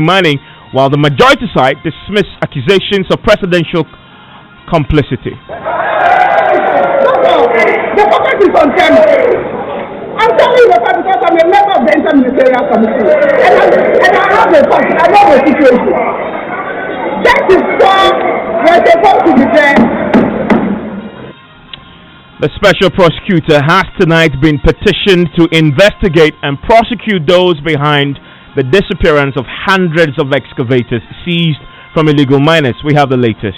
mining, while the majority side dismissed accusations of presidential complicity. The focus is on camera. I'm telling you because I'm a member of the Interministerial Committee, and I have a thought. I know the situation. That is why we're supposed to be there. The special prosecutor has tonight been petitioned to investigate and prosecute those behind the disappearance of hundreds of excavators seized from illegal miners. We have the latest.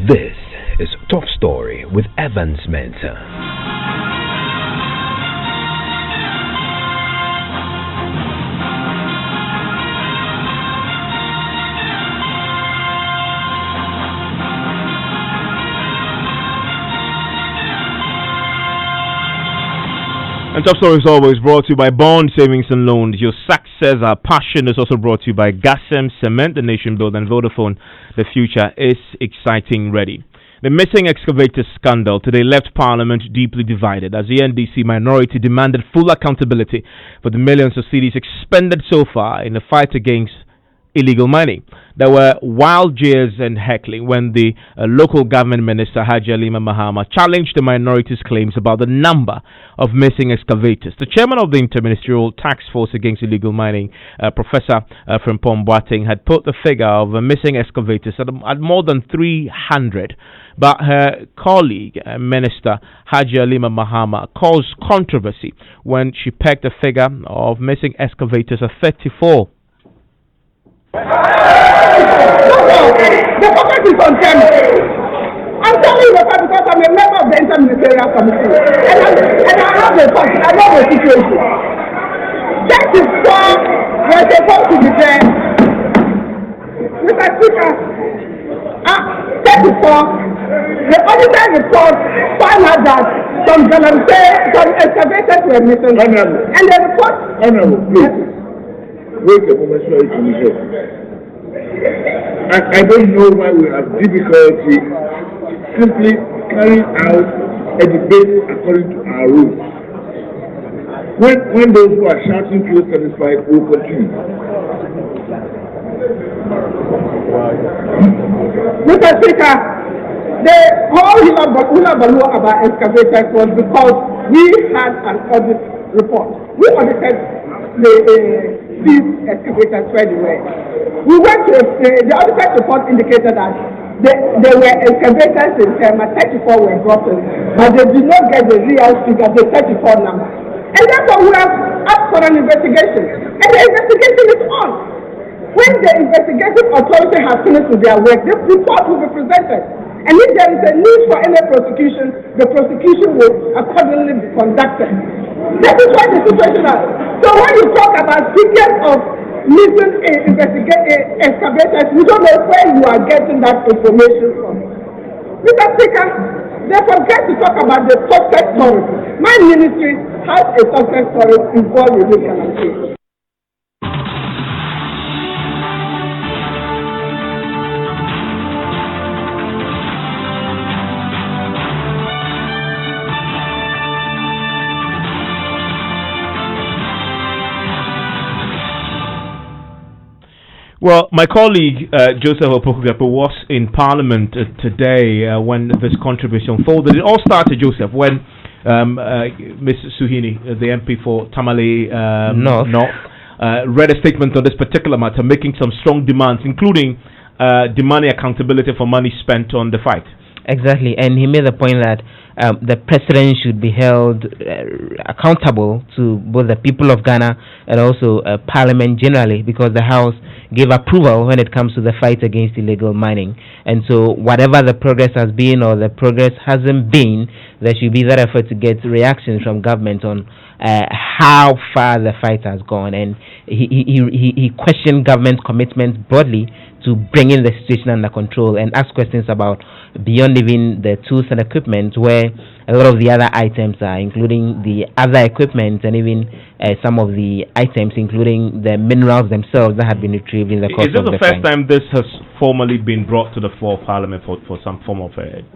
This is Top Story with Evans Mensah. And Top Story is always brought to you by Bond Savings and Loans. Your success, our passion, is also brought to you by Gasem Cement, the Nation Builder, and Vodafone. The future is exciting ready. The missing excavator scandal today left Parliament deeply divided as the NDC minority demanded full accountability for the millions of cedis expended so far in the fight against illegal mining. There were wild jeers and heckling when the local government minister Haji Alima Mahama challenged the minority's claims about the number of missing excavators. The chairman of the Interministerial Task Force Against Illegal Mining, Professor Frimpong Boateng, had put the figure of missing excavators at more than 300. But her colleague, Minister Haji Alima Mahama, caused controversy when she pegged the figure of missing excavators at 34. The focus is on camera. I'm telling you because I'm a member of the Interministerial Committee, and I have a thought. I know the situation. That is why we're supposed to be there. Mr. Speaker, 34, the auditor report found out that some excavators were missing. And the report... Honorable, please. Wait a moment, sorry. I don't know why we have difficulty simply carrying out a debate according to our rules. When those who are shouting feel satisfied, will continue. Mr. Speaker, the whole hullabaloo about excavators was because we had an audit report. We audited these excavators where they were. We went to the audited report indicated that there were excavators in Tema, 34 were brought in, but they did not get the real figure, the 34 number. And therefore we have asked for an investigation. And the investigation is on. When the investigative authority has finished with their work, the report will be presented. And if there is a need for any prosecution, the prosecution will accordingly be conducted. That is why the situation is. So when you talk about figures of missing excavators, we don't know where you are getting that information from. Mr. Speaker, they forget to talk about the success story. My ministry has a success story involved with this calamity. Well, my colleague Joseph Opokugapo was in Parliament today when this controversy unfolded. It all started, Joseph, when Ms. Suhini, the MP for Tamale North, read a statement on this particular matter, making some strong demands, including demanding accountability for money spent on the fight. Exactly, and he made the point that the president should be held accountable to both the people of Ghana and also Parliament generally, because the House gave approval when it comes to the fight against illegal mining. And so whatever the progress has been or the progress hasn't been, there should be that effort to get reactions from government on how far the fight has gone. And he questioned government commitments broadly to bringing the situation under control and ask questions about beyond even the tools and equipment, where a lot of the other items are, including the other equipment and even some of the items, including the minerals themselves that had been retrieved in the course of the fight. Is this the first time this has formally been brought to the floor of Parliament for some form of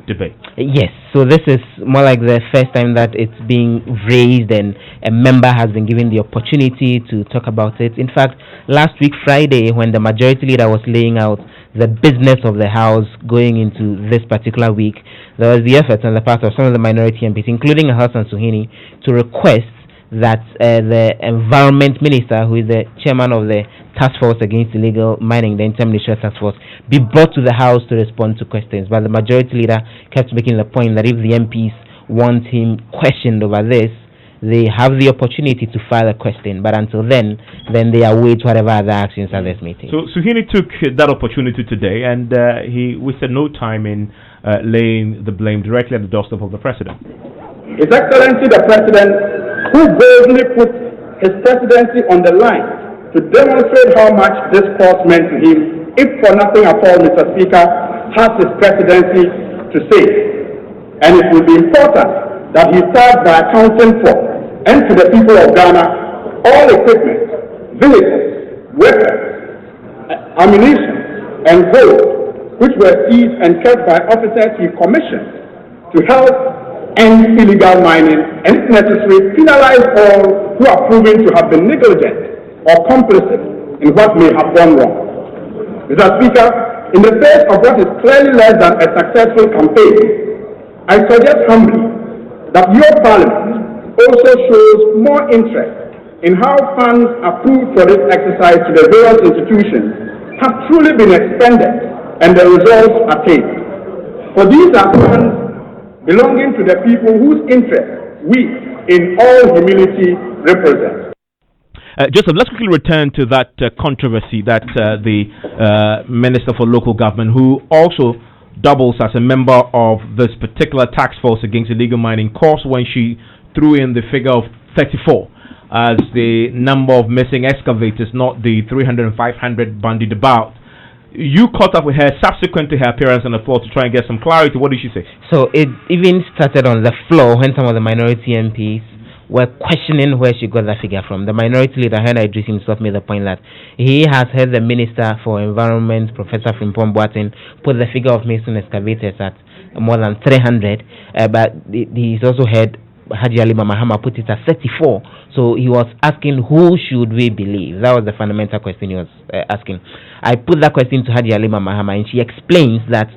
debate. Yes, so this is more like the first time that it's being raised and a member has been given the opportunity to talk about it. In fact, last week Friday, when the majority leader was laying out the business of the House going into this particular week, there was the effort on the part of some of the minority MPs, including Hassan Suhini, to request that the Environment Minister, who is the chairman of the Task Force Against Illegal Mining, the Interministerial Task Force, be brought to the House to respond to questions. But the majority leader kept making the point that if the MPs want him questioned over this, they have the opportunity to file a question. But until then they await whatever other actions at this meeting. So Suhini took that opportunity today, and he wasted no time in laying the blame directly at the doorstep of the President. His Excellency the President, who boldly put his presidency on the line to demonstrate how much this cause meant to him, if for nothing at all, Mr. Speaker, has his presidency to say. And it will be important that he starts by accounting for, and to the people of Ghana, all equipment, vehicles, weapons, ammunition, and gold, which were seized and kept by officers he commissioned to help end illegal mining, and if necessary, penalize all who are proven to have been negligent or complicit in what may have gone wrong. Mr. Speaker, in the face of what is clearly less than a successful campaign, I suggest humbly that your Parliament also shows more interest in how funds approved for this exercise to the various institutions have truly been expended and the results attained. For these are funds belonging to the people whose interests we, in all humility, represent. Joseph, let's quickly return to that controversy that the Minister for Local Government, who also doubles as a member of this particular task force against illegal mining, caused when she threw in the figure of 34 as the number of missing excavators, not the 300 and 500 bandied about. You caught up with her subsequent to her appearance on the floor to try and get some clarity. What did she say? So it even started on the floor when some of the minority MPs were questioning where she got that figure from. The minority leader, Henry Idris himself, made the point that he has heard the Minister for Environment, Professor Frimpong Boateng, put the figure of missing excavators at more than 300, but he's also heard Haji Ali Mahama put it at 34. So he was asking, who should we believe? That was the fundamental question he was asking. I put that question to Haji Ali Mahama, and she explains that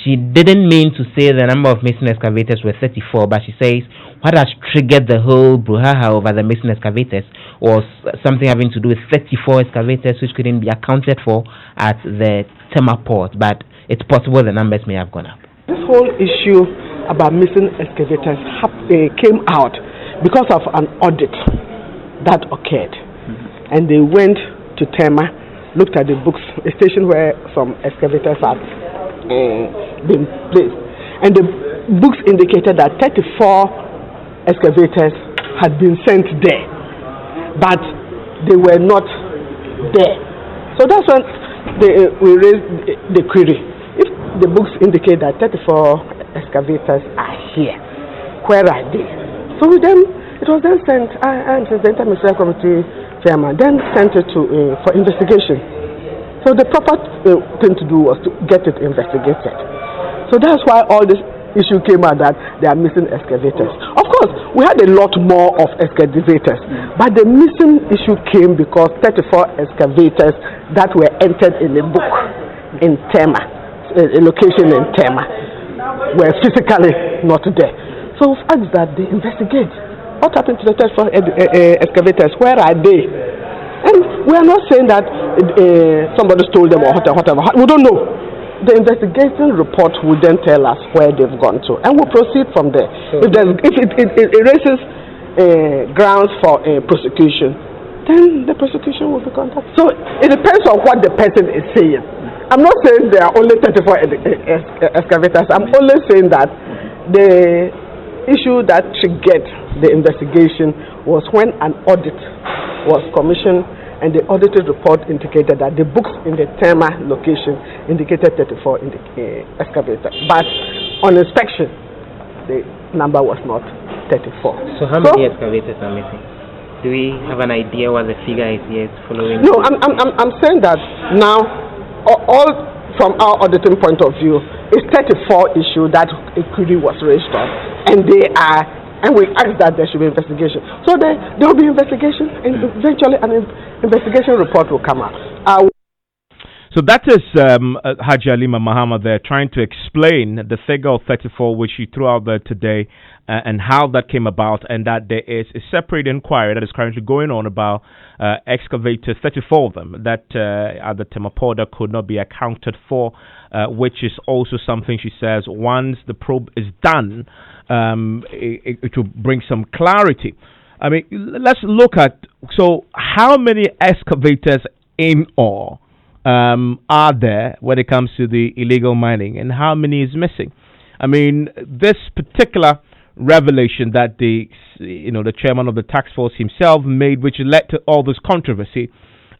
she didn't mean to say the number of missing excavators were 34, but she says what has triggered the whole brouhaha over the missing excavators was something having to do with 34 excavators which couldn't be accounted for at the Tema port, but it's possible the numbers may have gone up. This whole issue about missing excavators came out because of an audit that occurred. And they went to Tema, looked at the books, a station where some excavators had been placed. And the books indicated that 34 excavators had been sent there, but they were not there. So that's when we raised the query. If the books indicate that 34 excavators are here, where are they? So it was then sent, and the Interministerial Committee chairman then sent it to for investigation. So the proper thing to do was to get it investigated. So that's why all this issue came out that they are missing excavators. Of course, we had a lot more of excavators, but the missing issue came because 34 excavators that were entered in a book in Tema, a location in Tema, were physically not there. So we've asked that they investigate. What happened to the 34 excavators? Where are they? And we are not saying that somebody stole them or whatever. We don't know. The investigation report will then tell us where they've gone to, and we'll proceed from there. If it raises grounds for prosecution, then the prosecution will be conducted. So it depends on what the person is saying. I'm not saying there are only 34 excavators. I'm only saying that the issue that triggered the investigation was when an audit was commissioned, and the audited report indicated that the books in the Tema location indicated 34 excavators. But on inspection, the number was not 34. So how many excavators are missing? Do we have an idea what the figure is yet following? No, I'm saying that now all from our auditing point of view, it's 34 issue that a query was raised on, and we asked that there should be investigation. So there will be investigation, and eventually an investigation report will come out. So that is Haji Halima Muhammad there trying to explain the figure of 34 which she threw out there today and how that came about, and that there is a separate inquiry that is currently going on about excavators, 34 of them, that at the Temapoda could not be accounted for, which is also something she says once the probe is done, it will bring some clarity. I mean, let's look at, so how many excavators in all are there when it comes to the illegal mining, and how many is missing? I mean, this particular revelation that the chairman of the task force himself made, which led to all this controversy,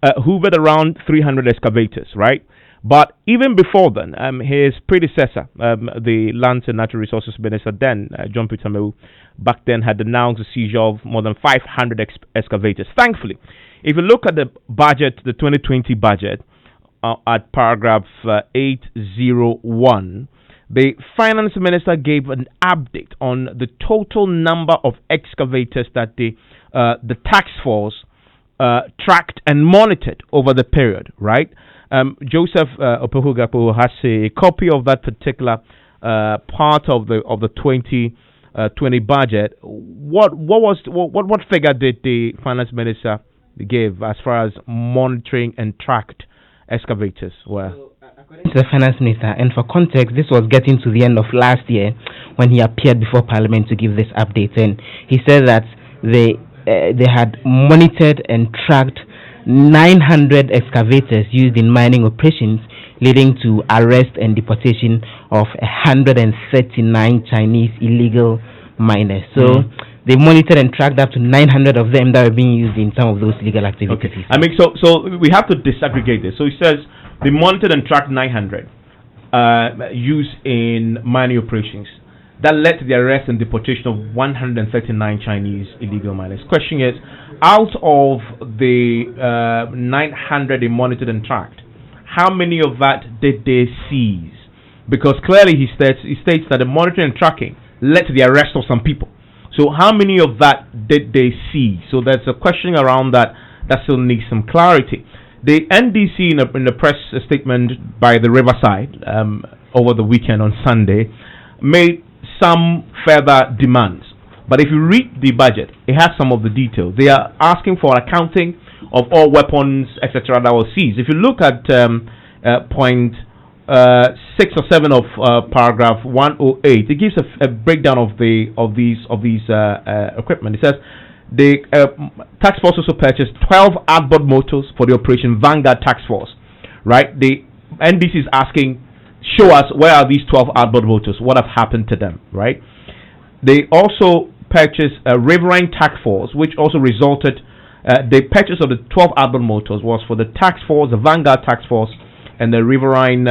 hoovered around 300 excavators, right? But even before then, his predecessor, the Lands and Natural Resources Minister then, John Peter Mewu, back then had announced the seizure of more than 500 excavators. Thankfully, if you look at the budget, the 2020 budget, at paragraph 801, the finance minister gave an update on the total number of excavators that the task force tracked and monitored over the period, right? Joseph Opohugapo has a copy of that particular part of the 2020 budget. What figure did the finance minister give as far as monitoring and tracked excavators were? According to the finance minister, and for context, this was getting to the end of last year when he appeared before Parliament to give this update, and he said that they had monitored and tracked 900 excavators used in mining operations, leading to arrest and deportation of 139 Chinese illegal miners. So they monitored and tracked up to 900 of them that were being used in some of those illegal activities. Okay. I mean, so we have to disaggregate this. So he says they monitored and tracked 900 used in mining operations. That led to the arrest and deportation of 139 Chinese illegal miners. Question is, out of the 900 they monitored and tracked, how many of that did they seize? Because clearly he states that the monitoring and tracking led to the arrest of some people. So how many of that did they seize? So there's a question around that still needs some clarity. The NDC, in the press statement by the Riverside over the weekend on Sunday, made some further demands. But if you read the budget, it has some of the details. They are asking for accounting of all weapons, etc., that were seized. If you look at point 6 or 7 of paragraph 108, it gives a breakdown of these equipment. It says the task force also purchased 12 outboard motors for the Operation Vanguard task force. Right? The NDC is asking, show us where are these 12 outboard motors? What have happened to them? Right? They also purchased a riverine task force, which also resulted. The purchase of the 12 outboard motors was for the task force, the Vanguard task force, and the riverine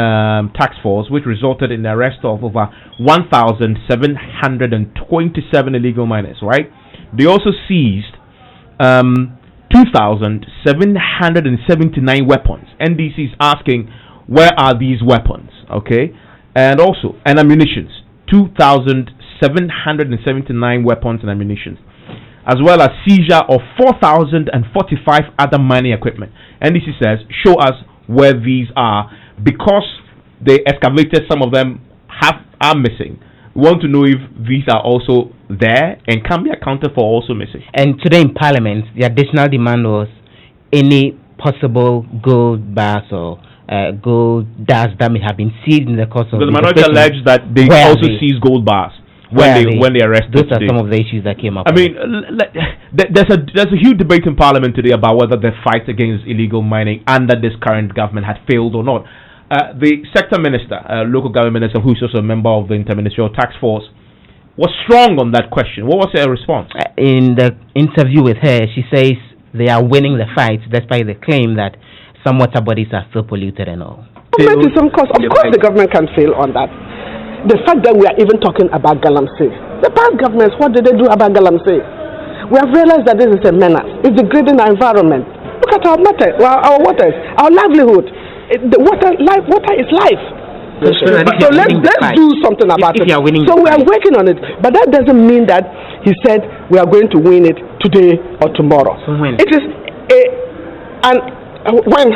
task force, which resulted in the arrest of over 1,727 illegal miners. Right? They also seized 2,779 weapons. NDC is asking, where are these weapons? Okay, and also ammunitions, 2,779 weapons and ammunition, as well as seizure of 4,045 other mining equipment. NDC says, show us where these are, because the excavators, some of them are missing. We want to know if these are also there and can be accounted for also missing. And today in Parliament, the additional demand was any possible gold bars or gold dust that may have been seized in the course of the minority alleged that they also seized gold bars when they arrested. Those are some of the issues that came up. I mean, there's a huge debate in Parliament today about whether the fight against illegal mining under this current government had failed or not. The sector minister, local government minister, who is also a member of the interministerial task force, was strong on that question. What was her response? In the interview with her, she says they are winning the fight despite the claim that some water bodies are still polluted and all. Government is of course the government can fail on that. The fact that we are even talking about Galamsey. The past governments, what did they do about Galamsey? We have realized that this is a menace. It's degrading our environment. Look at our waters, our livelihood. Water is life. So let's do something about it. So we are working on it, but that doesn't mean that he said we are going to win it today or tomorrow. So when? It is when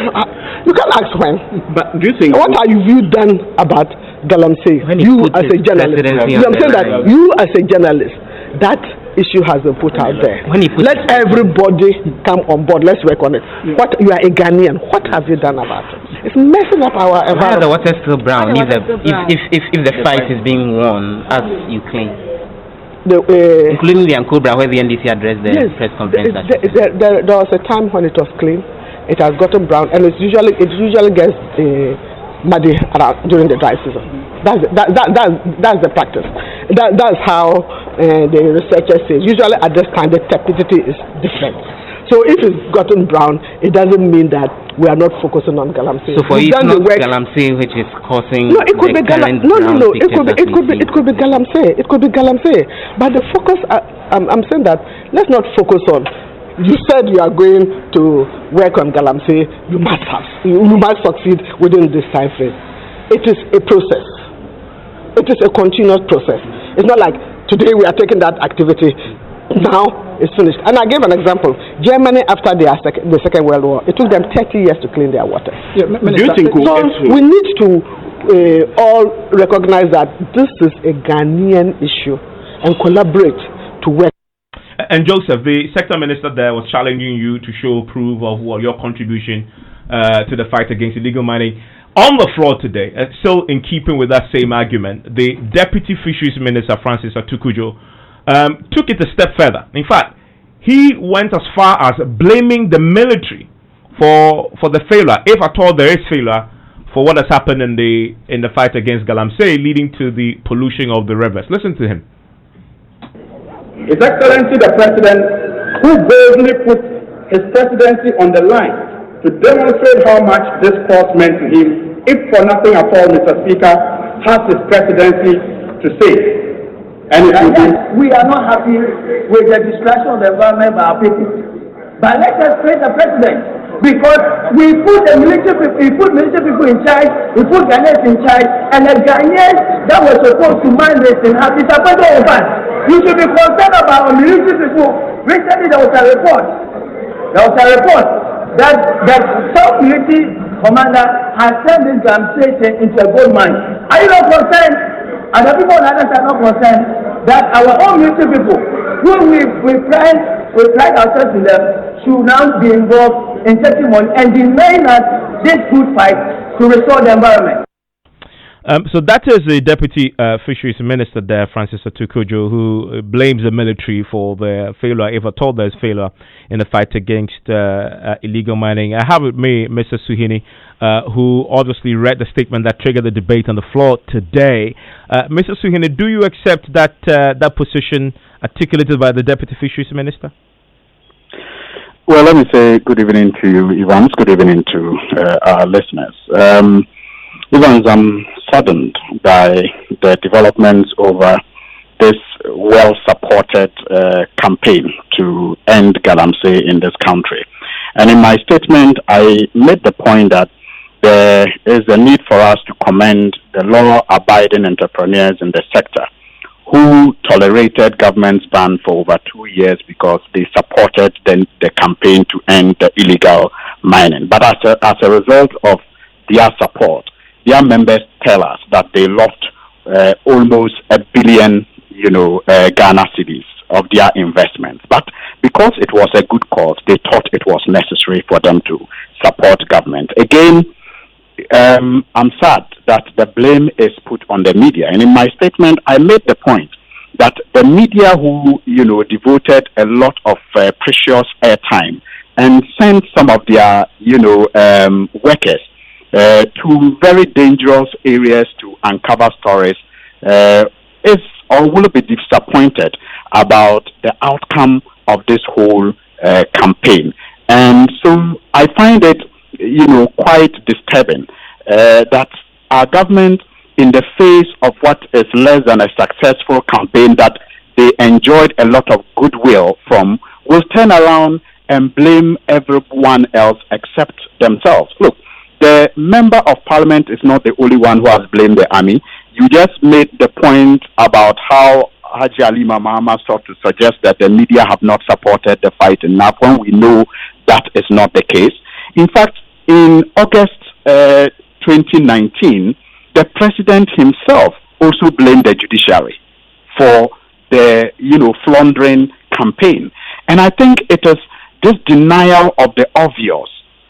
you can ask when. But do you think what have you done about Galamsey? You as a journalist, I'm saying that you as a journalist, that issue has been put out there. Let everybody come on board. Let's work on it. What you are a Ghanaian? What have you done about it? It's messing up our environment. Why are the water still brown? If the fight is being won, as you claim, including the Ankobra, where the NDC addressed the press conference. There was a time when it was clean. It has gotten brown, and it usually gets muddy around during the dry season. That's the practice. That's how the researchers say. Usually at this time the turbidity is different. So if it's gotten brown, it doesn't mean that we are not focusing on Galamsey. So for you, it's not Galamsey which is causing it could be Galamsey. It could be Galamsey. It could be Galamsey. But the focus, I'm saying that let's not focus on. You said you are going to work on Galamsey. You must succeed within this time frame. It is a process. It is a continuous process. It's not like today we are taking that activity. Now it's finished. And I gave an example. Germany, after the Second World War, it took them 30 years to clean their water. Yeah, do you think we need to all recognize that this is a Ghanaian issue and collaborate to work. And Joseph, the sector minister there was challenging you to show proof of your contribution to the fight against illegal mining. On the floor today, still in keeping with that same argument, the Deputy Fisheries Minister, Francis Atukujo, took it a step further. In fact, he went as far as blaming the military for the failure, if at all there is failure, for what has happened in the fight against Galamsey, leading to the pollution of the rivers. Listen to him. His Excellency the President, who boldly put his presidency on the line to demonstrate how much this cause meant to him, if for nothing at all, Mr. Speaker, has his presidency to say. And we are not happy with the destruction of the environment by our people. But let us praise the President, because we put military people in charge, we put Ghanaians in charge, and the Ghanaians that were supposed to mind this thing have disappointed of us. You should be concerned about our military people. Recently there was a report that some military commander has turned this Galamsey into a gold mine. Are you not concerned? And the people on the other side are not concerned that our own military people, who we pride ourselves in them, should now be involved in taking money and denying us this good fight to restore the environment. So that is the Deputy Fisheries Minister there, Francis Atukujo, who blames the military for their failure, if at all there is failure in the fight against illegal mining. I have with me Mr. Suhini, who obviously read the statement that triggered the debate on the floor today. Mr. Suhini, do you accept that position articulated by the Deputy Fisheries Minister? Well, let me say good evening to you, Evans. Good evening to our listeners. Evans, I'm saddened by the developments over this well-supported campaign to end Galamsey in this country. And in my statement, I made the point that there is a need for us to commend the law-abiding entrepreneurs in the sector who tolerated government's ban for over 2 years because they supported the campaign to end the illegal mining. But as a result of their support, their members tell us that they lost almost $1 billion, Ghana cedis of their investments. But because it was a good cause, they thought it was necessary for them to support government. Again, I'm sad that the blame is put on the media. And in my statement, I made the point that the media who, devoted a lot of precious airtime and sent some of their, workers to very dangerous areas to uncover stories is or will be disappointed about the outcome of this whole campaign. And so I find it, quite disturbing that our government, in the face of what is less than a successful campaign that they enjoyed a lot of goodwill from, will turn around and blame everyone else except themselves. Look, the member of parliament is not the only one who has blamed the army. You just made the point about how Haji Alima Mahama sought to suggest that the media have not supported the fight enough when we know that is not the case. In fact, in August 2019, the president himself also blamed the judiciary for the, floundering campaign. And I think it is this denial of the obvious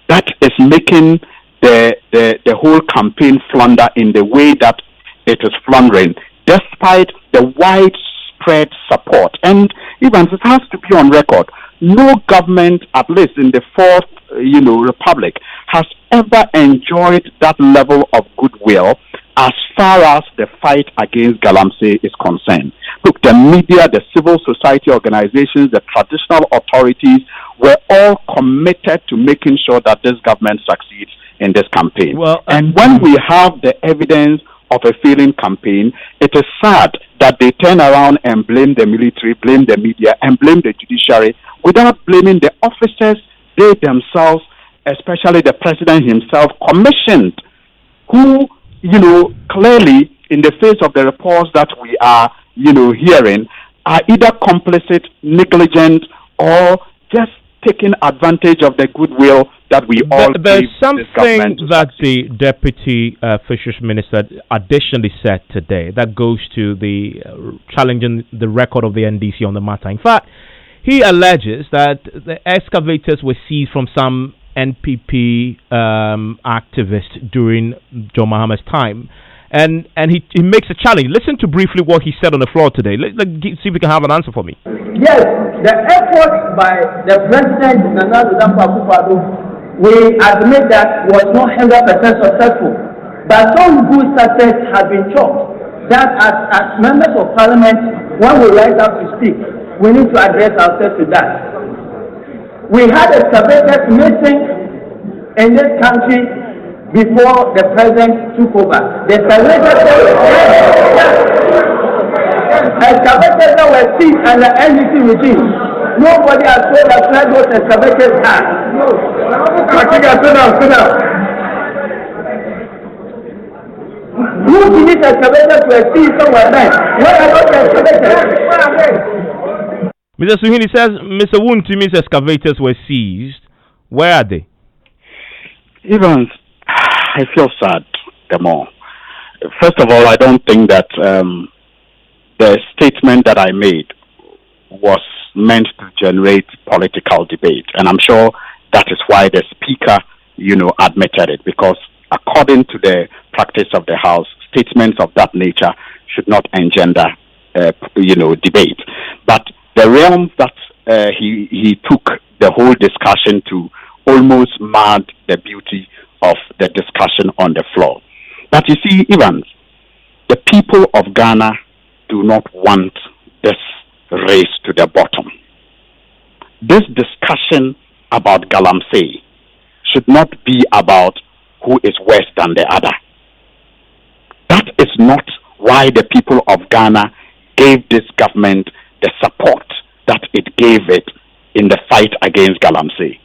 that is making the whole campaign flounder in the way that it is floundering, despite the widespread support. And even it has to be on record, no government, at least in the fourth, republic, has ever enjoyed that level of goodwill as far as the fight against Galamsey is concerned. Look, the media, the civil society organizations, the traditional authorities were all committed to making sure that this government succeeds in this campaign. And when we have the evidence of a failing campaign, it is sad that they turn around and blame the military, blame the media, and blame the judiciary without blaming the officers they themselves, especially the president himself, commissioned, who, clearly in the face of the reports that we are, hearing, are either complicit, negligent, or just taking advantage of the goodwill that we all There's something that the Deputy Fisheries Minister additionally said today that goes to the challenging the record of the NDC on the matter. In fact, he alleges that the excavators were seized from some NPP activists during John Mahama's time. And he makes a challenge. Listen to briefly what he said on the floor today. Let's see if we can have an answer for me. Yes, the effort by the president, Nana Akufo-Addo, we admit that was not 100% successful. But some good success has been chalked. That as members of parliament, when we rise up to speak, we need to address ourselves to that. We had excavators missing in this country before the president took over. The excavators that were seized under NDC regime. Nobody has told us where those excavators are. Sit down. Who did these excavators were seized somewhere there? Where are those excavators? Mr. Suhini says Mr. Wuntimi's excavators were seized. Where are they? Evans, I feel sad the more. First of all, I don't think that the statement that I made was meant to generate political debate. And I'm sure that is why the speaker, admitted it. Because according to the practice of the House, statements of that nature should not engender, debate. But the realm that he took the whole discussion to almost marred the beauty of the discussion on the floor. But you see, Evans, the people of Ghana do not want this race to the bottom. This discussion about Galamsey should not be about who is worse than the other. That is not why the people of Ghana gave this government the support that it gave it in the fight against Galamsey.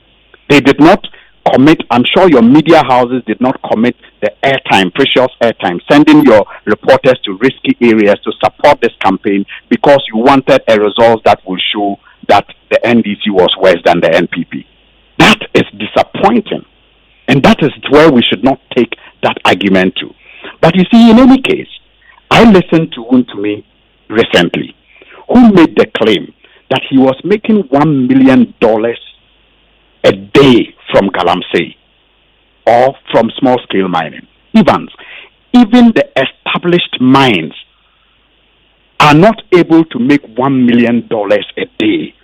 They did not commit, I'm sure your media houses did not commit the airtime, precious airtime, sending your reporters to risky areas to support this campaign because you wanted a result that will show that the NDC was worse than the NPP. That is disappointing. And that is where we should not take that argument to. But you see, in any case, I listened to Wuntumi recently, who made the claim that he was making $1 million a day from Galamsey or from small-scale mining. Evans, even the established mines are not able to make $1 million a day.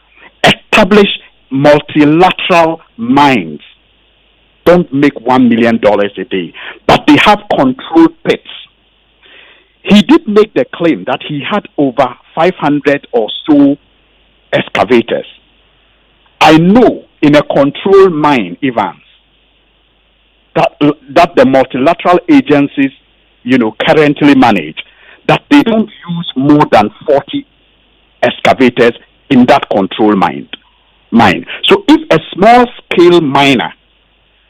Established multilateral mines don't make $1 million a day, but they have controlled pits. He did make the claim that he had over 500 or so excavators. I know in a controlled mine, Evans, that the multilateral agencies, currently manage, that they don't use more than 40 excavators in that controlled mine. So if a small-scale miner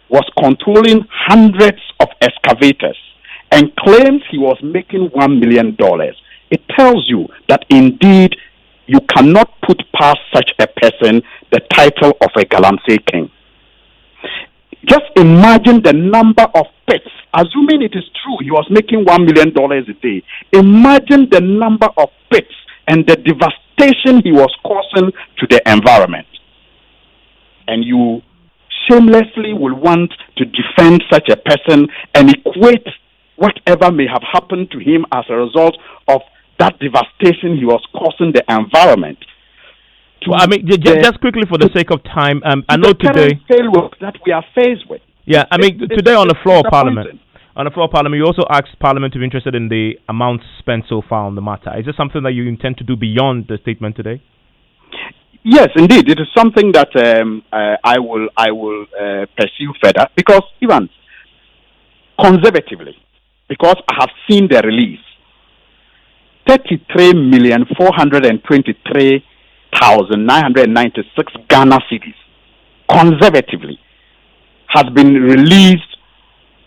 was controlling hundreds of excavators and claims he was making $1 million, it tells you that indeed you cannot put past such a person the title of a Galamsey king. Just imagine the number of pits. Assuming it is true, he was making $1 million a day. Imagine the number of pits and the devastation he was causing to the environment. And you shamelessly will want to defend such a person and equate whatever may have happened to him as a result of that devastation he was causing the environment. Well, I mean, just quickly for the sake of time, I know today that we are faced with. Yeah, I mean, today on the floor of Parliament, you also asked Parliament to be interested in the amount spent so far on the matter. Is this something that you intend to do beyond the statement today? Yes, indeed, it is something that I will pursue further because even conservatively, because I have seen the release, 33,423,996 Ghana cedis, conservatively, has been released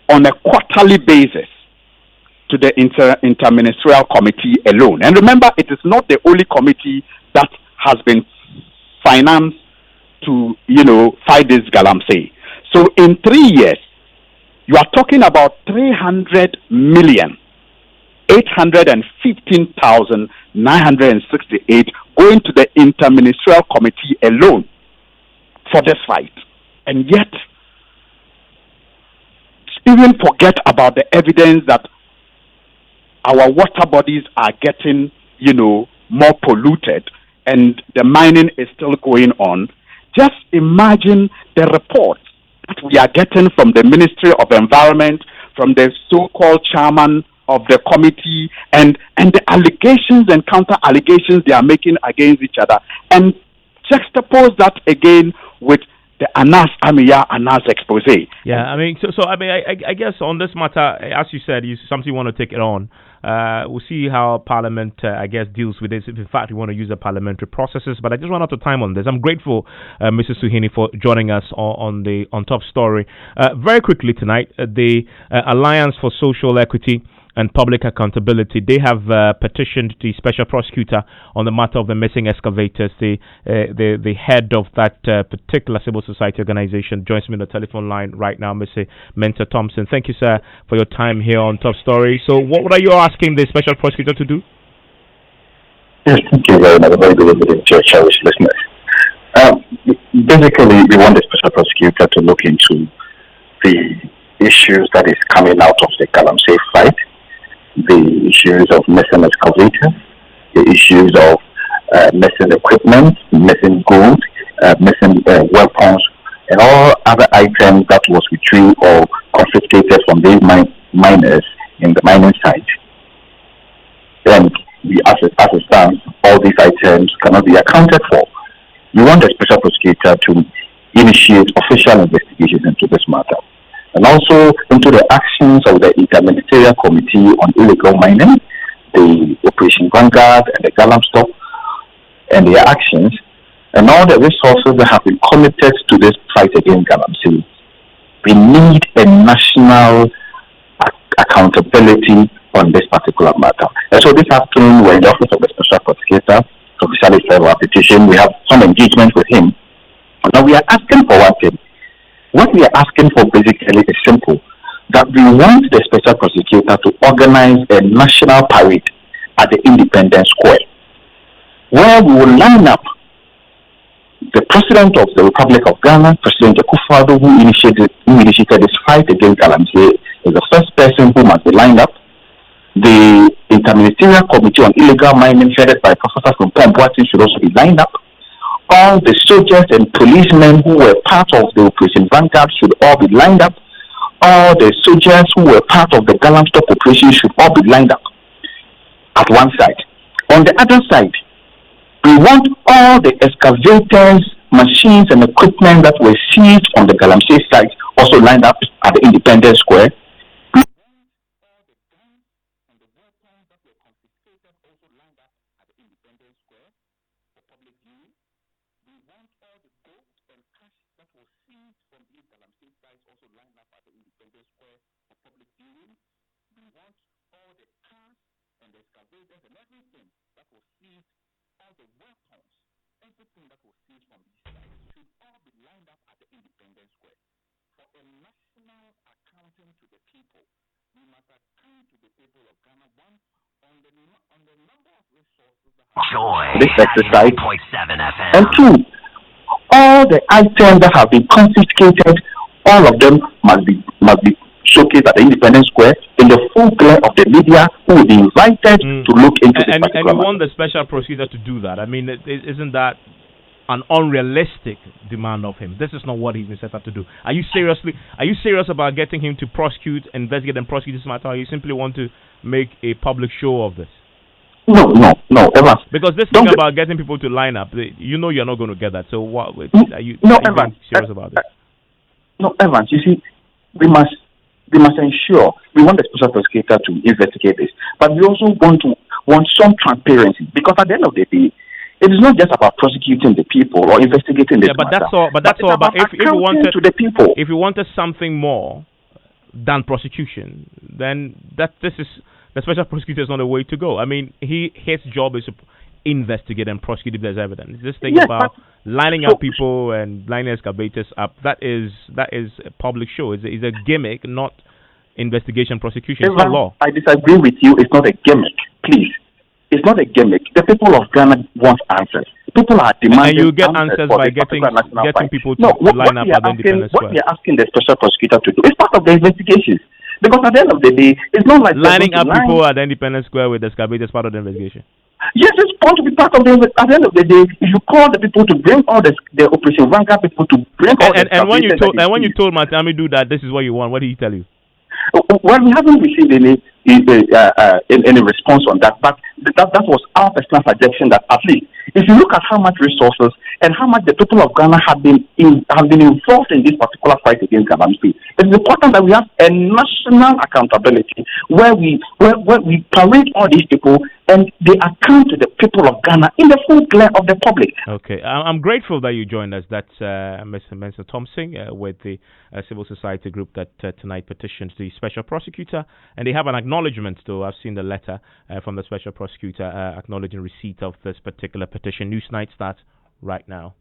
on a quarterly basis to the interministerial committee alone. And remember, it is not the only committee that has been financed to, fight this Galamsey. So in 3 years, you are talking about 300,815,968 going to the interministerial committee alone for this fight. And yet, even forget about the evidence that our water bodies are getting, more polluted and the mining is still going on. Just imagine the reports that we are getting from the Ministry of Environment, from the so-called chairman of the committee, and the allegations and counter-allegations they are making against each other, and juxtapose that again with the Anas expose. Yeah, I mean, so I mean, I guess on this matter, as you said, something you want to take it on. We'll see how Parliament, I guess, deals with this. If in fact we want to use the parliamentary processes, but I just run out of time on this. I'm grateful, Mrs. Suhini, for joining us on Top Story. Very quickly tonight, the Alliance for Social Equity and Public Accountability, they have petitioned the special prosecutor on the matter of the missing excavators. The head of that particular civil society organization joins me on the telephone line right now, Mr. Mensah Thompson. Thank you, sir, for your time here on Top Story. So what are you asking the special prosecutor to do? Yes, thank you very much. Very good evening to your cherished listeners. Basically, we want the special prosecutor to look into the issues that is coming out of the Galamsey fight, the issues of missing excavators, the issues of missing equipment, missing goods, missing weapons, and all other items that was retrieved or confiscated from these miners in the mining site. And as it stands, all these items cannot be accounted for. We want the special prosecutor to initiate official investigations into this matter, and also into the actions of the Interministerial Committee on Illegal Mining, the Operation Vanguard and the Galamstop, and their actions, and all the resources that have been committed to this fight against Galamsey. We need a national accountability on this particular matter. And so this afternoon, we're in the office of the special prosecutor to officially serve our petition. We have some engagement with him. Now we are asking for one thing. What we are asking for basically is simple, that we want the special prosecutor to organize a national parade at the Independence Square, where we will line up the President of the Republic of Ghana, President Akufo-Addo, who initiated this fight against Galamsey, is the first person who must be lined up. The Interministerial Committee on Illegal Mining, headed by Professor from Pomboati, should also be lined up. All the soldiers and policemen who were part of the Operation Vanguard should all be lined up. All the soldiers who were part of the Galamstop operation should all be lined up at one side. On the other side, we want all the excavators, machines, and equipment that were seized on the Galamsey site also lined up at the Independence Square. We want all the gold and cash that was seized from these Galamsey sites also excavators and everything that was seized, all the weapons, everything that was seized from these sites should all be lined up at the Independence Square. For a national accounting to the people, we must account to the people of Ghana, one, on the number of resources that have Joy this exercise, 90.7 FM. and two, all the items that have been confiscated, all of them must be showcased at the Independence Square in the full glare of the media, who will be invited to look into this particular and you want the special prosecutor to do that. I mean, isn't that an unrealistic demand of him? This is not what he's been set up to do. Are you serious about getting him to investigate and prosecute this matter, or you simply want to make a public show of this? No, Evans. Because this thing about getting people to line up, you're not going to get that. So what are you Evans, serious about this? No, Evans, you see, we must ensure, we want the special prosecutor to investigate this, but we also want some transparency, because at the end of the day, it is not just about prosecuting the people or investigating the but that's all. But if you wanted to the people, if you wanted something more than prosecution, then this is the special prosecutor is not the way to go. I mean, his job is to investigate and prosecute if there's evidence. This thing about lining up people and lining excavators up, that is a public show. It's a gimmick, not investigation, prosecution. It's not law. I disagree with you. It's not a gimmick. Please. It's not a gimmick. The people of Ghana want answers. People are demanding and you get answers by getting people to line up at the Independence Square. What we are asking the special prosecutor to do is part of the investigations. Because at the end of the day, it's not like lining up people at the Independence Square with the excavators part of the investigation. Yes, it's going to be part of the. At the end of the day, if you call the people to bring all the Operation Vanguard people to bring all the. And when you told Matami do that, this is what you want. What did he tell you? Well, we haven't received any response on that, but that was our personal suggestion. That at least, if you look at how much resources and how much the people of Ghana have been involved in this particular fight against Galamsey, it's important that we have a national accountability where we parade all these people and they account to the people of Ghana in the full glare of the public. Okay, I'm grateful that you joined us. That's Mr. Mensah Thompson with the civil society group that tonight petitioned the special prosecutor, and they have an acknowledgement, though. I've seen the letter from the special prosecutor acknowledging receipt of this particular petition. Newsnight starts right now.